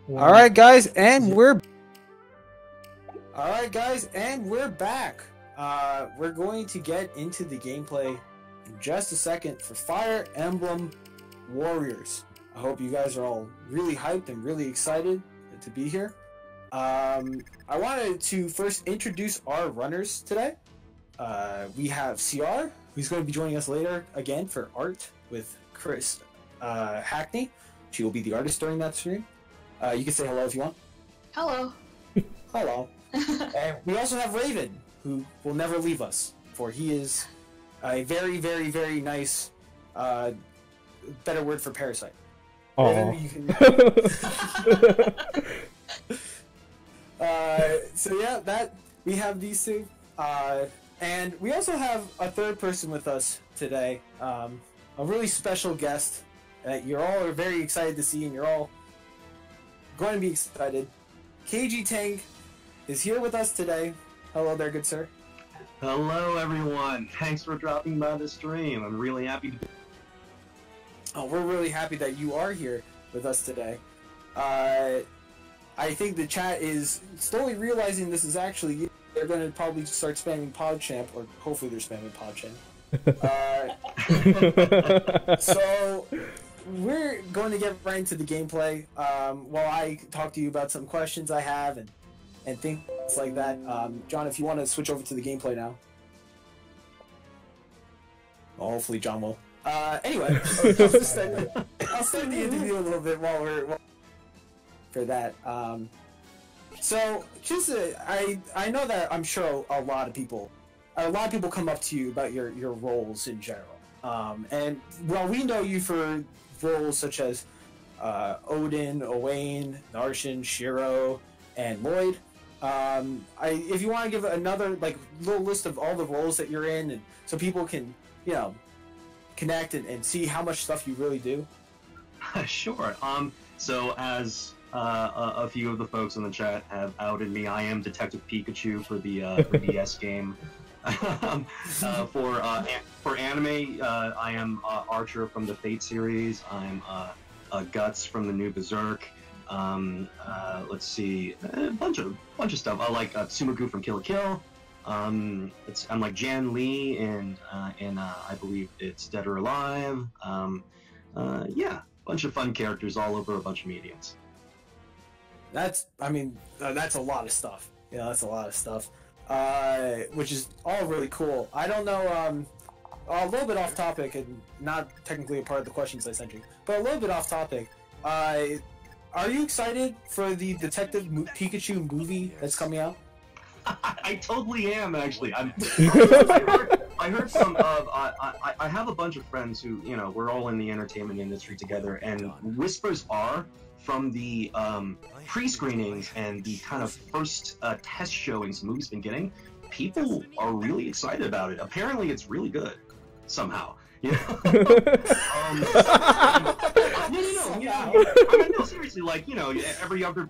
All right, guys, and we're back. We're going to get into the gameplay in just a second for Fire Emblem Warriors. I hope you guys are all really hyped and really excited to be here. I wanted to first introduce our runners today. We have CR, who's going to be joining us later again for art with Chris Hackney. She will be the artist during that stream. You can say hello if you want. Hello. Hello. And we also have Raven, who will never leave us, for he is a very, very, very nice, better word for parasite. Raven, you can... So yeah, we have these two. And we also have a third person with us today, a really special guest that you're all are very excited to see, and you're all going to be excited. Kaiji Tang is here with us today. Hello there, good sir. Hello, everyone. Thanks for dropping by the stream. I'm really happy to be. Oh, we're really happy that you are here with us today. I think the chat is slowly realizing this is actually you. They're going to probably start spamming PodChamp, or hopefully they're spamming PodChamp. So we're going to get right into the gameplay while I talk to you about some questions I have and things like that. John, if you want to switch over to the gameplay now. Well, hopefully John will. Anyway, I'll start the interview a little bit while we're for that. So just I know that I'm sure a lot of people come up to you about your roles in general. And well, we know you for roles such as Odin, Owain, Narcian, Shiro, and Lloyd. If you want to give another little list of all the roles that you're in, and so people can connect and see how much stuff you really do. Sure. So as a few of the folks in the chat have outed me, I am Detective Pikachu for the DS game. For anime, I am Archer from the Fate series. I'm Guts from the new Berserk. Let's see, a bunch of stuff. I like Sumagu from Kill la Kill. I'm like Jan Lee in I believe it's Dead or Alive. Yeah, bunch of fun characters all over a bunch of mediums. That's a lot of stuff. Yeah, that's a lot of stuff. Which is all really cool. I don't know, a little bit off topic and not technically a part of the questions I sent you, but a little bit off topic. Are you excited for the Detective Pikachu movie that's coming out? I totally am, actually. I heard some of. I have a bunch of friends who, we're all in the entertainment industry together, and whispers are from the pre-screenings and the kind of first test showings the movie's been getting, people are really excited about it. Apparently, it's really good somehow. No, seriously, every other,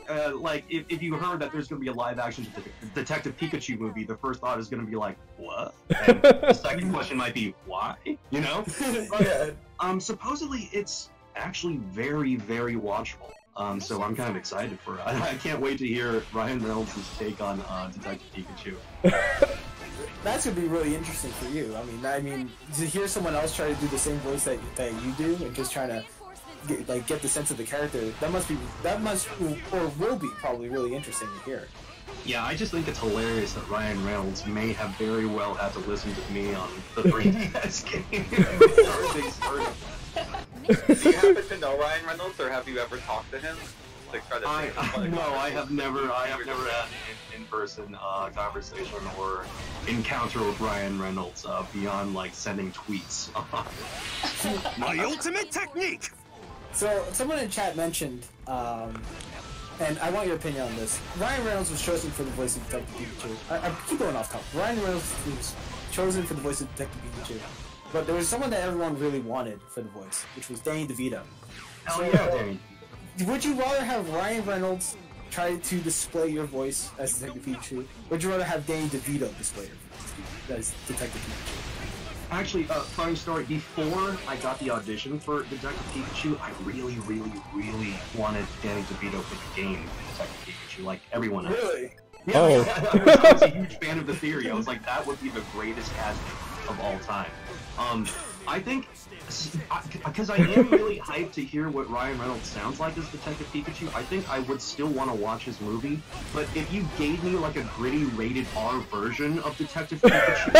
if you heard that there's going to be a live-action Detective Pikachu movie, the first thought is going to be like, what? And the second question might be, why? But, supposedly, it's actually very, very watchable. So I'm kind of excited for it. I can't wait to hear Ryan Reynolds' take on Detective Pikachu. That's gonna be really interesting for you. I mean, to hear someone else try to do the same voice that you do, and just trying to get the sense of the character, that must or will be probably really interesting to hear. Yeah, I just think it's hilarious that Ryan Reynolds may have very well had to listen to me on the 3DS game. Do you happen to know Ryan Reynolds, or have you ever talked to him? No, I have never had an in-person conversation or encounter with Ryan Reynolds beyond sending tweets. My ultimate technique. So someone in chat mentioned, and I want your opinion on this. Ryan Reynolds was chosen for the voice of Detective Pikachu. I keep going off topic. Ryan Reynolds was chosen for the voice of Detective Pikachu. But there was someone that everyone really wanted for the voice, which was Danny DeVito. Hell yeah, Danny. Would you rather have Ryan Reynolds try to display your voice as Detective Pikachu, or would you rather have Danny DeVito display your voice as Detective Pikachu? Actually, funny story. Before I got the audition for Detective Pikachu, I really, really, really wanted Danny DeVito for the game Detective Pikachu, like everyone else. Really? Yeah, Oh. I was a huge fan of the theory. I was like, that would be the greatest casting of all time. I think, because I am really hyped to hear what Ryan Reynolds sounds like as Detective Pikachu, I think I would still want to watch his movie. But if you gave me like a gritty rated R version of Detective Pikachu,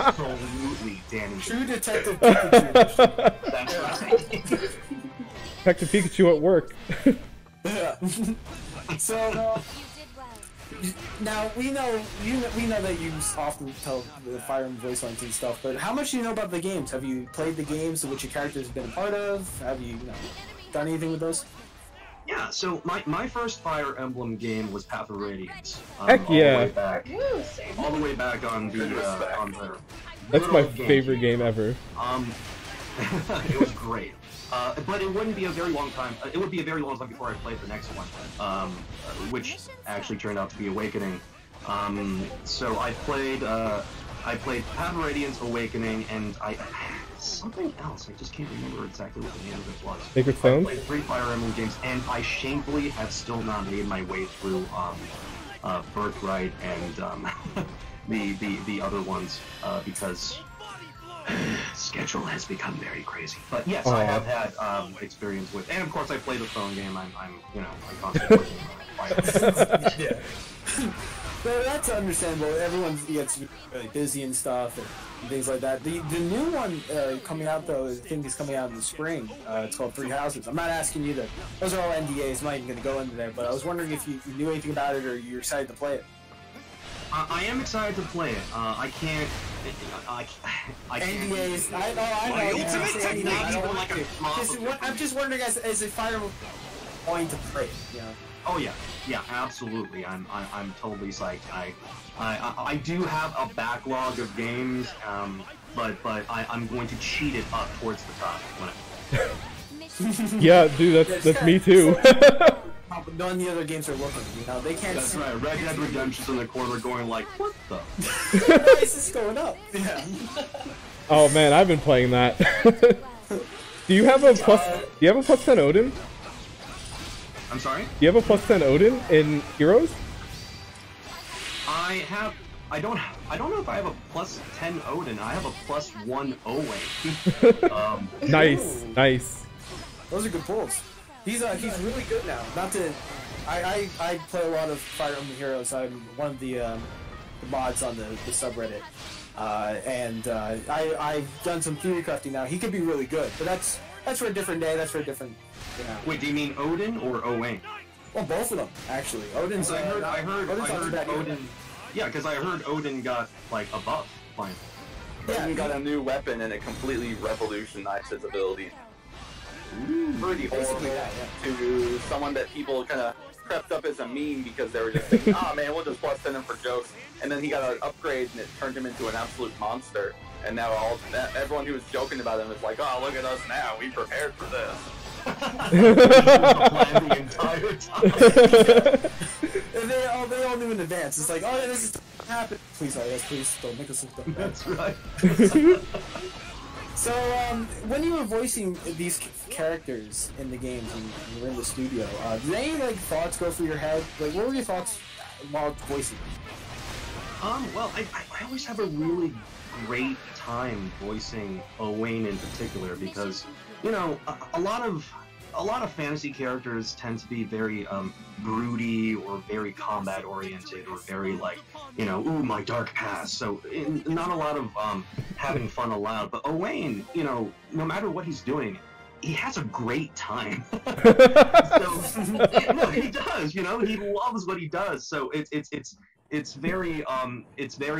absolutely, Danny. True Detective Pikachu. That's right. Detective Pikachu at work. Yeah. So now we know that you often tell the Fire Emblem voice lines and stuff, but how much do you know about the games? Have you played the games which your characters have been a part of? Have you, done anything with those? Yeah, so my first Fire Emblem game was Path of Radiance. Heck yeah. All the way back on the That's my good old favorite game ever. It was great. But it wouldn't be a very long time. It would be a very long time before I played the next one, which actually turned out to be Awakening. So I played Path of Radiance, Awakening, and something else. I just can't remember exactly what the name of it was. Sacred I Stones? played 3 Fire Emblem games, and I shamefully have still not made my way through Birthright and the other ones because schedule has become very crazy. But yes, I have had experience with, and of course I play the phone game. I'm constantly working. Yeah. So that's understandable. Everyone gets really busy and stuff and things like that. The new one coming out though, I think is coming out in the spring. It's called Three Houses. I'm not asking you to. Those are all NDAs. I'm not even going to go into there. But I was wondering if you knew anything about it or you're excited to play it. I am excited to play it. I can't. I can't. NDAs. I know. My You ultimate can't say anything. I don't technique. want to. I'm just wondering as a Fire going to play it, Oh yeah, absolutely. I'm totally psyched. I do have a backlog of games, but I'm going to cheat it up towards the top when Yeah, dude, that's me too. None of the other games are looking. They can't. That's right. Red Dead Redemption's in the corner going like, what the? The price is going up. Yeah. Oh man, I've been playing that. Do you have a plus 10 Odin? I'm sorry? Do you have a plus 10 Odin in Heroes? I don't know if I have a plus 10 Odin. I have a plus 1 Owain. Nice, nice. Those are good pulls. He's really good now. Not to, I play a lot of Fire Emblem Heroes. I'm one of the mods on the subreddit, and I've done some theory crafting now. He could be really good, but that's for a different day. That's for a different. Wait, do you mean Odin or Owain? Well, both of them actually. Odin's. I heard Odin's not too bad either. Odin. Yeah, because I heard Odin got like a buff. Fine. Odin got a new weapon and it completely revolutionized his abilities. Pretty horrible to someone that people kind of crept up as a meme because they were just thinking, oh man, we'll just plus 10 him for jokes. And then he got an upgrade and it turned him into an absolute monster. And now everyone who was joking about him is like, oh, look at us now, we prepared for this. The entire time. They all knew in advance. It's like, oh yeah, this is happen. Please, please don't make us look dumb. That's right. So, when you were voicing these characters in the games and you were in the studio, did any thoughts go through your head? Like, what were your thoughts while voicing? Well, I always have a really great time voicing Owain in particular because, a lot of fantasy characters tend to be very broody or very combat oriented or very ooh, my dark past. So not a lot of having fun allowed. But Owain, no matter what he's doing, he has a great time. No, he does. He loves what he does. So it's very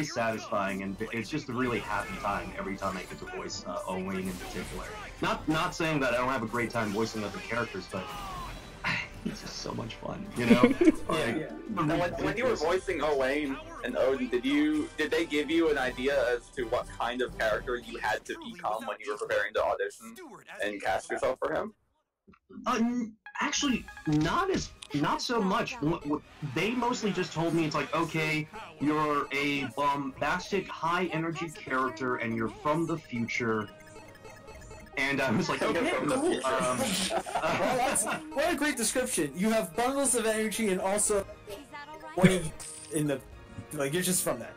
satisfying, and it's just a really happy time every time I get to voice Owain in particular. Not saying that I don't have a great time voicing other characters, but it's just so much fun, Yeah. When you were voicing Owain and Odin, did they give you an idea as to what kind of character you had to become when you were preparing to audition and cast yourself for him? Actually, not so much. They mostly just told me it's like, okay, you're a bombastic, high-energy character, and you're from the future. And I was like, okay, cool. Well, what a great description. You have bundles of energy and also 20 in the, like, you're just from that.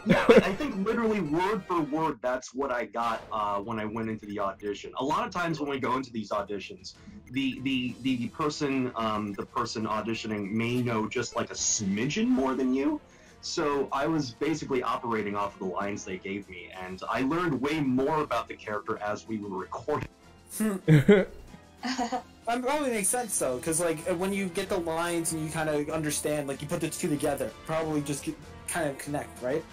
Yeah, I think literally word for word, that's what I got when I went into the audition. A lot of times when we go into these auditions, the person auditioning may know just like a smidgen more than you. So I was basically operating off of the lines they gave me, and I learned way more about the character as we were recording. That probably makes sense though, because like when you get the lines and you kind of understand, like you put the two together, probably just kind of connect, right?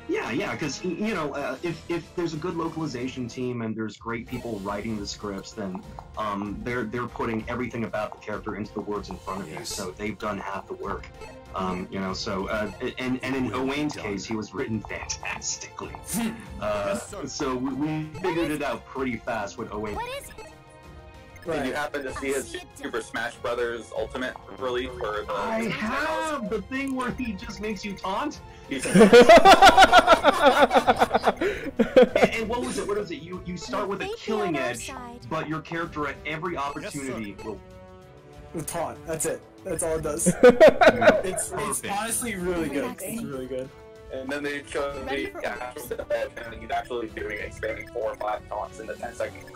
Yeah, because you know, if there's a good localization team and there's great people writing the scripts, then they're putting everything about the character into the words in front of you, so they've done half the work. You know, so and in Owain's case, he was written fantastically. So we figured it out pretty fast with Owain. Did you happen to see his Super Smash Brothers Ultimate release for the? I have the thing where he just makes you taunt. And what was it? What was it? You start with a killing edge, but your character at every opportunity will taunt. That's it. That's all it does. It's honestly really good. It's really good. And then they show the actual edge, and he's actually doing expanding 4 or 5 taunts in the 10-second.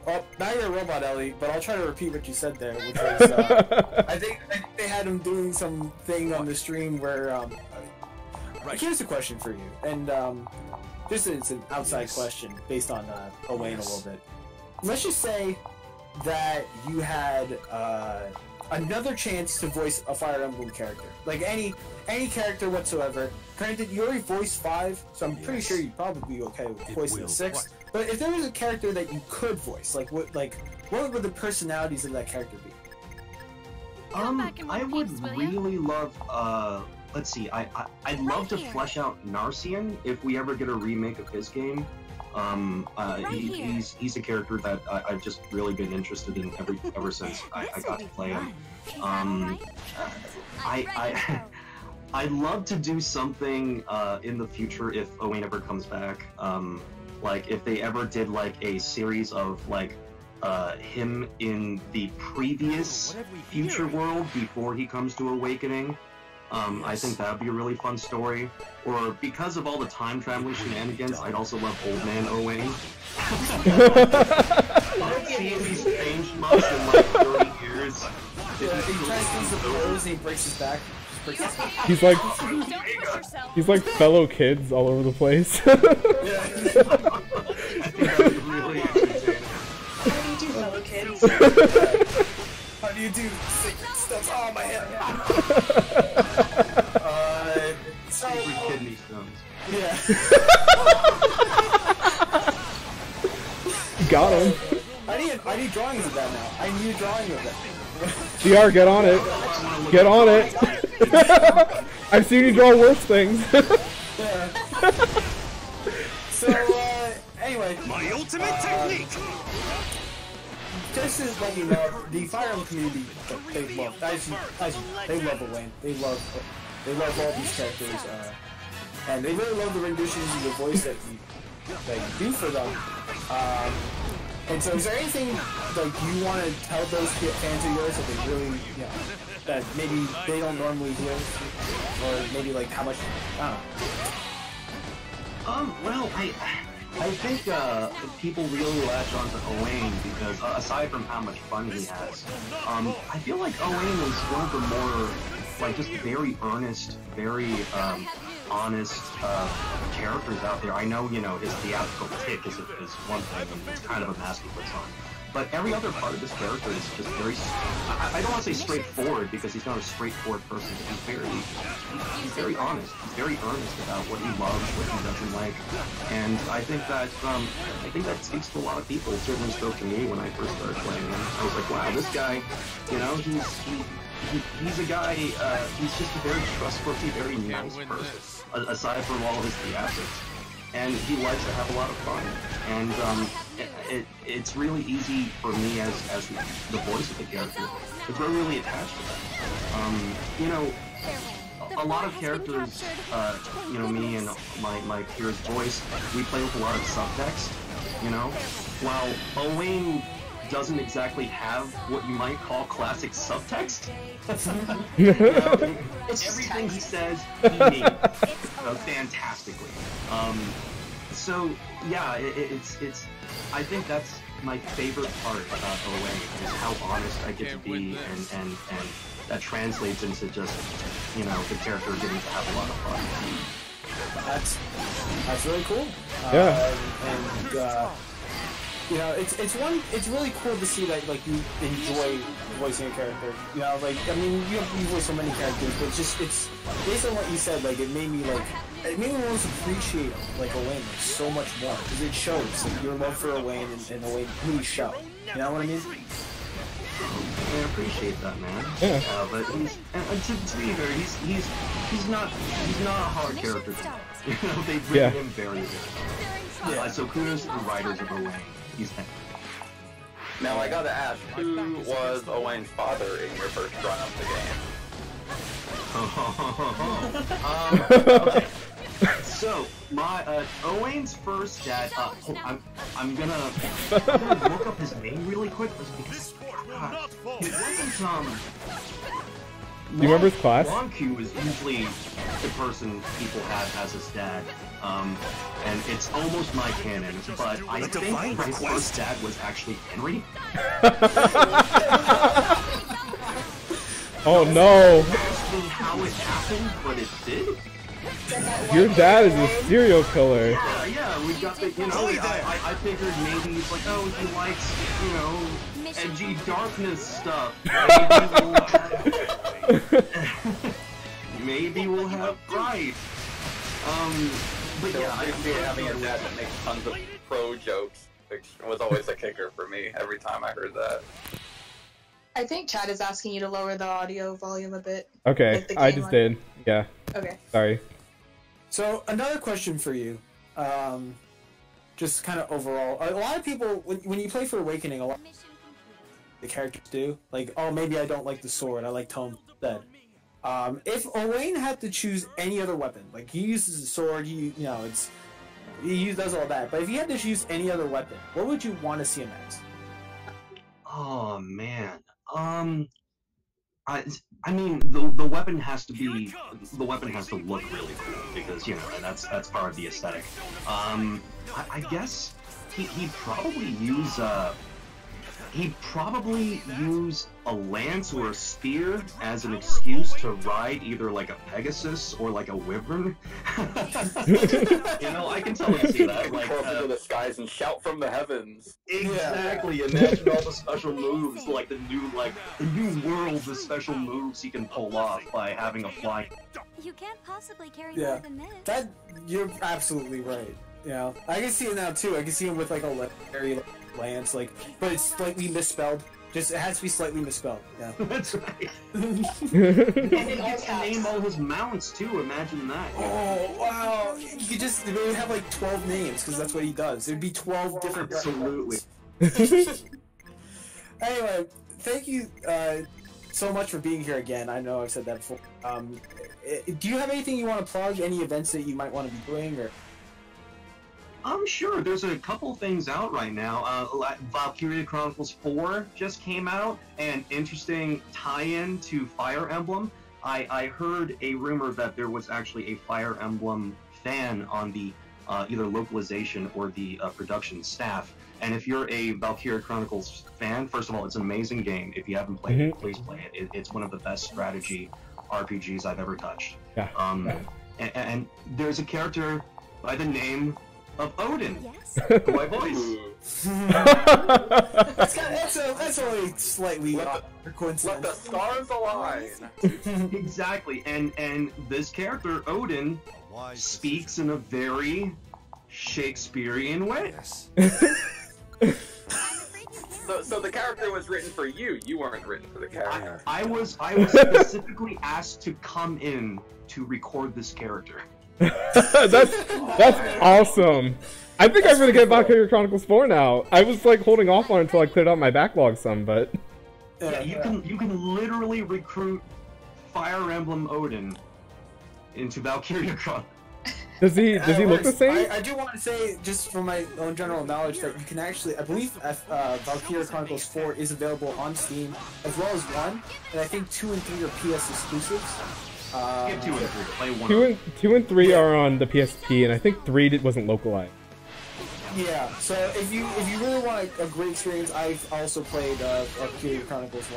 Well, now you're a robot, Ellie, but I'll try to repeat what you said there, which was, I think they had him doing some thing on the stream where, here's a question for you, and, this is an outside question based on, Owain a little bit. Let's just say that you had, another chance to voice a Fire Emblem character. Like, any character whatsoever. Granted, you already voiced 5, so I'm pretty sure you'd probably be okay with voicing 6. But if there was a character that you could voice, what would the personalities of that character be? I would really love, let's see, I'd love to flesh out Narcian if we ever get a remake of his game. He's a character that I've just really been interested in ever since I got to play him. I'd love to do something in the future if Owain ever comes back. Like if they ever did like a series of like him in the previous future world before he comes to Awakening. I think that would be a really fun story. Or because of all the time traveling shenanigans, I'd also love Old Man Owain. Let's see if he's changed much in like 30 years. Yeah, he tries to use the pose and he breaks his back. He's like fellow kids all over the place. I think that'd be really entertaining. How do you do, fellow kids? How do you do secret stuff? Oh, my head. Secret kidney stones. Yeah. Got him. I need drawings of that now. I need a drawing of that. GR, get on it. Get on it. I've seen you draw worse things. Yeah. So, anyway. My ultimate technique! Just to let you know, the Fire Emblem community, they love, they love Owain. They love all these characters, and they really love the renditions of the voice that you do for them. And so, is there anything like you want to tell those fans of yours that they really, that maybe they don't normally hear, or maybe like how much? I don't know. Well, I think people really latch onto Owain because aside from how much fun he has, I feel like Owain is one of the more like just very earnest, very honest characters out there. I know, his theatrical tick is one thing, and it's kind of a mask he puts on. But every other part of this character is just very, I don't want to say straightforward because he's not a straightforward person, but he's very honest. He's very earnest about what he loves, what he doesn't like. And I think that speaks to a lot of people. It certainly spoke to me when I first started playing him. I was like, wow, this guy, he's a guy, he's just a very trustworthy, very nice person, aside from all of his theatrics. and he likes to have a lot of fun. And it's really easy for me as the voice of the character. It's really attached to that. You know, a lot of characters, you know, me and my peers' voice, we play with a lot of subtext, you know? While Owain doesn't exactly have what you might call classic subtext. You know, everything he says, he means fantastically. So, yeah, it's I think that's my favorite part about Owain, is how honest I get to be, and that translates into just, you know, the character getting to have a lot of fun. That's really cool. Yeah. You know, it's really cool to see that, like, you enjoy voicing a character. You know, like, I mean, you voice so many characters, but it's based on what you said, like, it made me almost appreciate, like, Owain so much more, because it shows, like, your love for Owain and Owain really show. You know what I mean? I appreciate that, man. Yeah. But he's, to be fair, he's not a hard character to know. You know, they've written him very good. Yeah. So kudos to the writers of Owain. He's Now I gotta ask, who was Owain's father in your first run of the game? okay. So my Owain's first dad. I'm gonna look up his name really quick because it wasn't Do you remember his class? Wanku is usually the person people have as his dad, and it's almost my canon, but I think my first dad was actually Henry. Oh no! Ask me how it happened, but it did. Your dad is a serial killer. Yeah, we got the, you know, I figured maybe he's like, oh, he likes, you know, edgy darkness stuff. Maybe we'll have Bright. But So yeah, having a dad that makes tons of pro jokes, which was always a kicker for me every time I heard that. I think Chad is asking you to lower the audio volume a bit. Okay, Like the I game just one. did. Yeah. Okay. Sorry. So, another question for you. Just kind of overall. A lot of people, when you play for Awakening, a lot of the characters do. Like, oh, maybe I don't like the sword, I like Tome instead. If Owain had to choose any other weapon, like, he uses the sword, he does all that, but if he had to choose any other weapon, what would you want to see him as? oh man. I mean, the weapon has to be, the weapon has to look really cool, because, you know, that's part of the aesthetic. I guess he'd probably use a lance or a spear as an excuse to ride either like a Pegasus or like a Wyvern. You know, I can totally see that. Like, Cross into the skies and shout from the heavens. exactly. Imagine all the special moves, like the new world of special moves he can pull off by having a fly. You can't possibly carry more than this. That, you're absolutely right. You know, I can see it now too. I can see him with like a legendary lance, like, but it's slightly misspelled. Just, it has to be slightly misspelled. Yeah. That's right. And he gets to name all his mounts too. Imagine that. Oh wow! You could just, they would have like 12 names because that's what he does. It'd be 12 different. Absolutely. Anyway, thank you so much for being here again. I know I've said that before. Do you have anything you want to plug? Any events that you might want to be doing, or? Sure. There's a couple things out right now. Valkyria Chronicles 4 just came out, an interesting tie-in to Fire Emblem. I heard a rumor that there was actually a Fire Emblem fan on the either localization or the production staff. And if you're a Valkyria Chronicles fan, first of all, it's an amazing game. If you haven't played it, please play it. It's one of the best strategy RPGs I've ever touched. Yeah. And there's a character by the name of Odin, Yes. who I voice. That's only slightly Let coincidence. the stars align. Exactly, and this character, Odin, speaks in a very Shakespearean way. So the character was written for you. You weren't written for the character. I was specifically asked to come in to record this character. That's awesome. I think I'm gonna get Valkyria Chronicles 4 now. I was like holding off on it until I cleared out my backlog some, but Yeah, you can literally recruit Fire Emblem Odin into Valkyria Chronicles. does he look the same? I do want to say, just from my own general knowledge, that you can actually, I believe Valkyria Chronicles 4 is available on Steam, as well as 1, and I think 2 and 3 are PS exclusives. Get 2 and 3, play 1. 2 and 3 are on the PSP, and I think 3 wasn't localized. Yeah, so if you really want a great experience, I've also played Valkyria Chronicles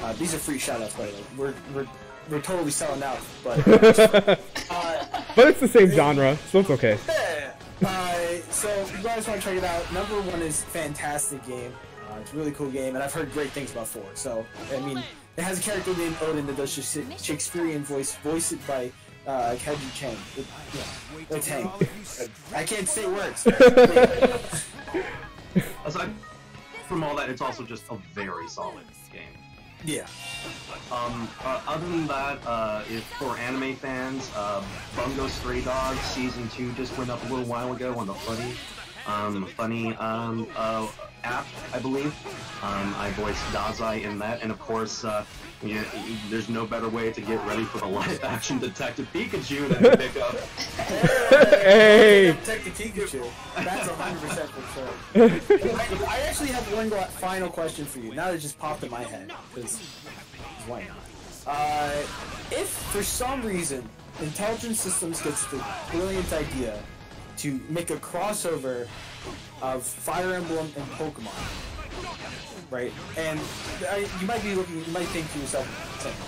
1. These are free shoutouts, by the way. We're totally selling out, but but it's the same genre, so it's okay. Yeah. So if you guys want to check it out, number 1 is fantastic game. It's a really cool game, and I've heard great things about 4. So I mean, it has a character named Odin that does Shakespearean voice, voiced by Kaiji Chang. Tang. I can't say words. Aside from all that, it's also just a very solid game. Yeah. Other than that, if for anime fans, Bungo Stray Dogs Season 2 just went up a little while ago on the Funny app, I believe. I voiced Dazai in that, and of course, there's no better way to get ready for the live-action Detective Pikachu than to pick up. Hey! Detective Pikachu. That's 100% for sure. I actually have one final question for you. Now that it just popped in my head, because why not? If for some reason Intelligent Systems gets the brilliant idea to make a crossover of Fire Emblem and Pokemon, right? And you might think to yourself,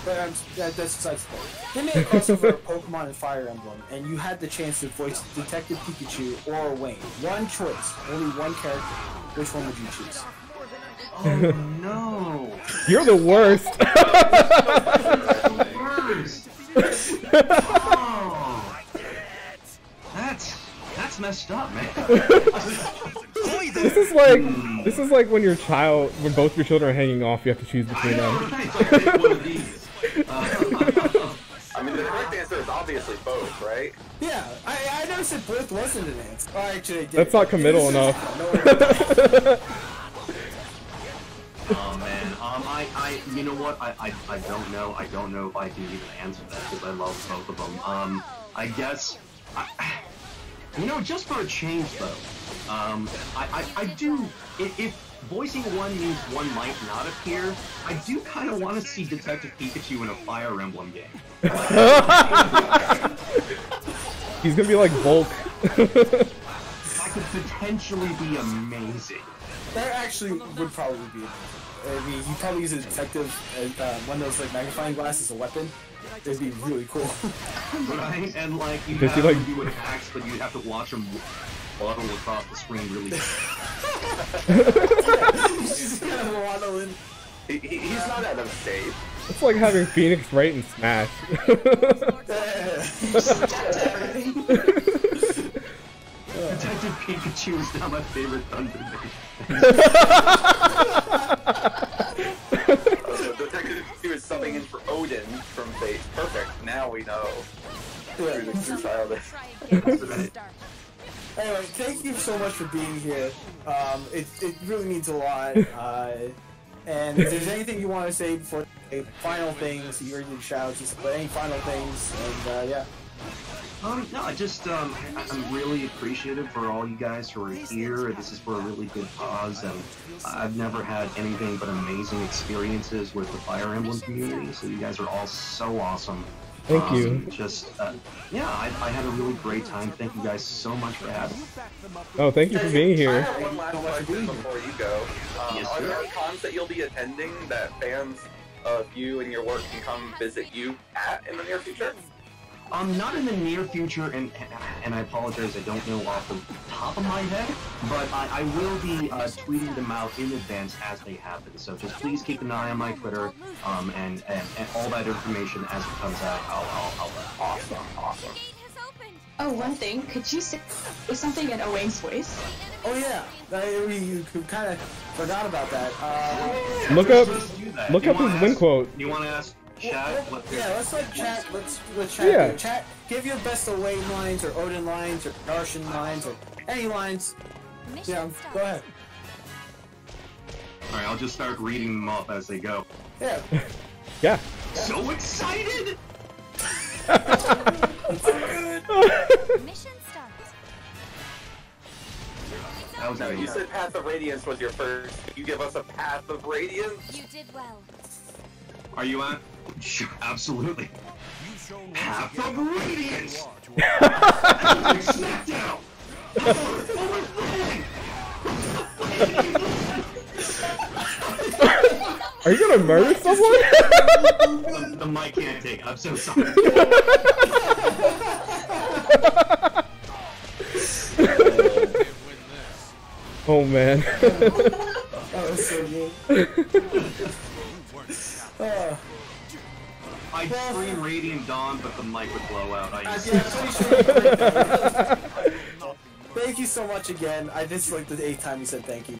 but that's besides the point. They made a crossover of Pokemon and Fire Emblem, and you had the chance to voice Detective Pikachu or Owain. One choice, only one character. Which one would you choose? Oh no! You're the worst. Oh, that's messed up, man. This is like when when both your children are hanging off, you have to choose between them. One of these. I mean, the correct answer is obviously both, right? Yeah, I never said both wasn't an answer. Oh, actually, I did. That's not committal enough. Oh man, you know what? I don't know. I don't know if I can even answer that because I love both of them. I guess, just for a change though, I do. If voicing one means one might not appear, I do kind of want to see Detective Pikachu in a Fire Emblem game. He's gonna be like Volk. That could potentially be amazing. That actually would probably be amazing. I mean, he'd probably use a detective, one of those like magnifying glasses as a weapon. It'd be really cool. Right? And like, you have to do attacks, but you have to watch him waddle across the screen really He's just kind of waddling. He's not out of shape. It's like having Phoenix right in Smash. Detective Pikachu is now my favorite Thunder Detective Pikachu is subbing in for Odin from Fate. Perfect. Now we know. True childish. Anyway, thank you so much for being here. It really means a lot. And if there's anything you want to say before final things, you already did shout-outs, but any final things, and yeah. No, I'm really appreciative for all you guys who are here. This is for a really good cause, and I've never had anything but amazing experiences with the Fire Emblem community, so you guys are all so awesome. Thank you. I had a really great time. Thank you guys so much for having me. Oh, thank you for being here. I have one last question before you go. Are there cons that you'll be attending that fans of you and your work can come visit you at in the near future? Not in the near future, and I apologize, I don't know off the top of my head, but I will be tweeting them out in advance as they happen. So just please keep an eye on my Twitter, and all that information as it comes out. I'll awesome. Oh, one thing, could you say something in Owain's voice? Oh yeah, you kind of forgot about that. Look up his win quote. You want to ask Chat. Let's let chat. Let's chat. Yeah. Chat. Give your best Owain lines or Odin lines or Narcian lines or any lines. Mission Yeah, start. go ahead. Alright, I'll just start reading them off as they go. Yeah. Yeah. So excited! Mission start. That was No, you said Path of Radiance was your first. You give us a Path of Radiance? You did well. Are you on? Sure, absolutely. Path of Radiance! Smackdown! Are you gonna murder someone? The mic can't take it. I'm so sorry. Oh man. That was so good. I'd scream Radiant Dawn, but the mic would blow out. Yeah, pretty sure. Thank you so much again. This is like the 8th time you said thank you.